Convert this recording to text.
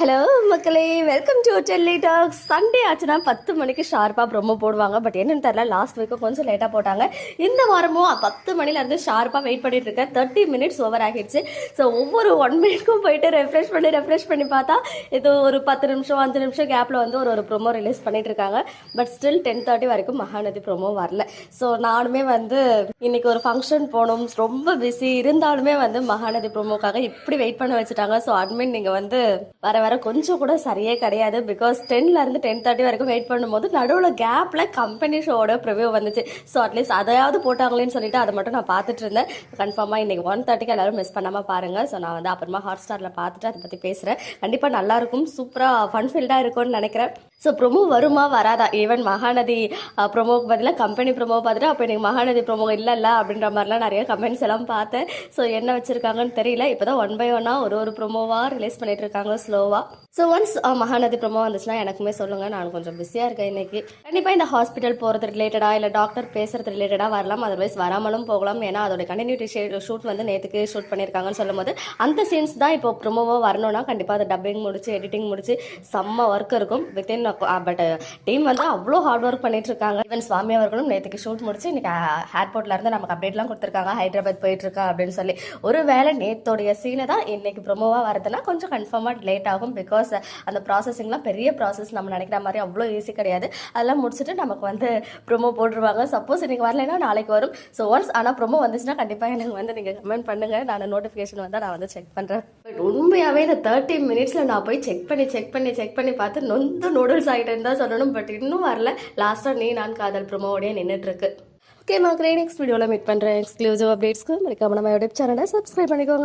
Hello மக்களே, welcome to Delhi talks. Sunday ஆச்சுன்னா 10 மணிக்கு ஷார்ப்பாக ப்ரொமோ போடுவாங்க. பட் என்னன்னு தெரியல, லாஸ்ட் வீக்கும் கொஞ்சம் லேட்டாக போட்டாங்க. இந்த வாரமும் 10 மணிலேருந்து ஷார்ப்பாக வெயிட் பண்ணிட்டு இருக்கேன். 30 மினிட்ஸ் ஓவர் ஆகிடுச்சு. ஸோ ஒவ்வொரு 1 மினிட்க்கும் போயிட்டு ரெஃப்ரெஷ் பண்ணி பார்த்தா இது ஒரு 10 நிமிஷம் 5 நிமிஷம் கேப்பில் வந்து ஒரு ப்ரொமோ ரிலீஸ் பண்ணிட்டு இருக்காங்க. பட் ஸ்டில் 10:30 வரைக்கும் மகாநதி ப்ரொமோ வரல. ஸோ நானுமே வந்து இன்னைக்கு ஒரு ஃபங்க்ஷன் போகணும், ரொம்ப பிஸி இருந்தாலுமே வந்து மகாநதி ப்ரொமோக்காக இப்படி வெயிட் பண்ண வச்சுட்டாங்க. ஸோ அட்மின் நீங்கள் வந்து வர கொஞ்சம் கூட சரியே கிடையாது. பிகாஸ் 10லேருந்து 10:30 வரைக்கும் வெயிட் பண்ணும்போது நடுவில் கேப்பில் கம்பெனி ஷோட ப்ரிவியூ வந்துச்சு. ஸோ அட்லீஸ்ட் அதையாவது போட்டாங்களேன்னு சொல்லிட்டு அதை மட்டும் நான் பார்த்துட்டு இருந்தேன். கன்ஃபார்மாக இன்னைக்கு 1:30க்கு எல்லாரும் மிஸ் பண்ணாமல் பாருங்கள். ஸோ நான் வந்து அப்புறமா ஹாட்ஸ்டாரில் பார்த்துட்டு அதை பற்றி பேசுகிறேன். கண்டிப்பாக நல்லாயிருக்கும், சூப்பராக ஃபன்ஃபில்டாக இருக்கும்னு நினைக்கிறேன். ஸோ ப்ரொமோ வருமா வராதா, ஈவன் மகாநதி ப்ரொமோக்கு பதிலாக கம்பெனி ப்ரொமோ பார்த்துட்டு அப்போ எனக்கு மகாநதி ப்ரொமோ இல்லை அப்படின்ற மாதிரிலாம் நிறைய கமெண்ட்ஸ் எல்லாம் பார்த்தேன். ஸோ என்ன வச்சுருக்காங்கன்னு தெரியல. இப்போ தான் 1 by 1 ஒரு ப்ரொமோவாக ரிலீஸ் பண்ணிட்டு இருக்காங்க ஸ்லோவாக. ஸோ ஒன்ஸ் மகாநதி ப்ரொமோ வந்துச்சுன்னா எனக்குமே சொல்லுங்கள். நான் கொஞ்சம் பிஸியாக இருக்கேன் இன்னைக்கு. கண்டிப்பாக இந்த ஹாஸ்பிட்டல் போகிறது ரிலேட்டடாக இல்லை டாக்டர் பேசுகிறது ரிலேட்டடாக வரலாம், அதர்வைஸ் வராமலும் போகலாம். ஏன்னா அதோட கண்டினியூட்டி ஷூட் வந்து நேற்றுக்கு ஷூட் பண்ணியிருக்காங்கன்னு சொல்லும் போது அந்த சீன்ஸ் தான் இப்போ ப்ரொமோவாக வரணும்னா கண்டிப்பாக அதை டப்பிங் முடிச்சு எடிட்டிங் முடிச்சு செம்ம ஒர்க் இருக்கும் வித்தின். பட் டீம் வந்து அவ்வளோ ஹார்ட் ஒர்க் பண்ணிட்டு இருக்காங்க. ஈவன் சுவாமி அவர்களும் நேற்றுக்கு ஷூட் முடிச்சு இன்னைக்கு ஏர்போர்ட்ல இருந்து நமக்கு அப்டேட்லாம் கொடுத்துருக்காங்க, ஹைதராபாத் போயிட்டு இருக்கா அப்படின்னு சொல்லி. ஒரு வேளை நேத்தோடைய சீனை தான் இன்னைக்கு ப்ரொமோவாக வரதுன்னா கொஞ்சம் கன்ஃபார்மாக லேட் ஆகும். பிகாஸ் அந்த ப்ராசஸிங்லாம் பெரிய ப்ராசஸ், நம்ம நினைக்கிற மாதிரி அவ்வளோ ஈஸி கிடையாது. அதெல்லாம் முடிச்சுட்டு நமக்கு வந்து ப்ரொமோ போட்டுருவாங்க. சப்போஸ் இன்னைக்கு வரலைன்னா நாளைக்கு வரும். ஸோ ஒன்ஸ் ஆனால் ப்ரொமோ வந்துச்சுன்னா கண்டிப்பாக எனக்கு வந்து நீங்கள் கமெண்ட் பண்ணுங்க. நான் நோட்டிஃபிகேஷன் வந்தால் நான் வந்து செக் பண்ணுறேன். பட் உண்மையாகவே இந்த 30 மினிட்ஸில் நான் போய் செக் பண்ணி பார்த்து நொந்து நூடுல்ஸ் ஆகிட்டேன்னு தான் சொல்லணும். பட் இன்னும் வரல. லாஸ்ட்டாக நீ நான் காதல் ப்ரொமோவோடய நின்றுட்டு இருக்கு. ஓகே மக்களே, நெக்ஸ்ட் வீடியோவில் மீட் பண்ணுறேன். எக்ஸ்க்ளூசிவ் அப்டேட்ஸ்க்கு மறக்காம நம்ம யூடியூப் சேனலை சப்ஸ்கிரைப் பண்ணிக்கோங்க.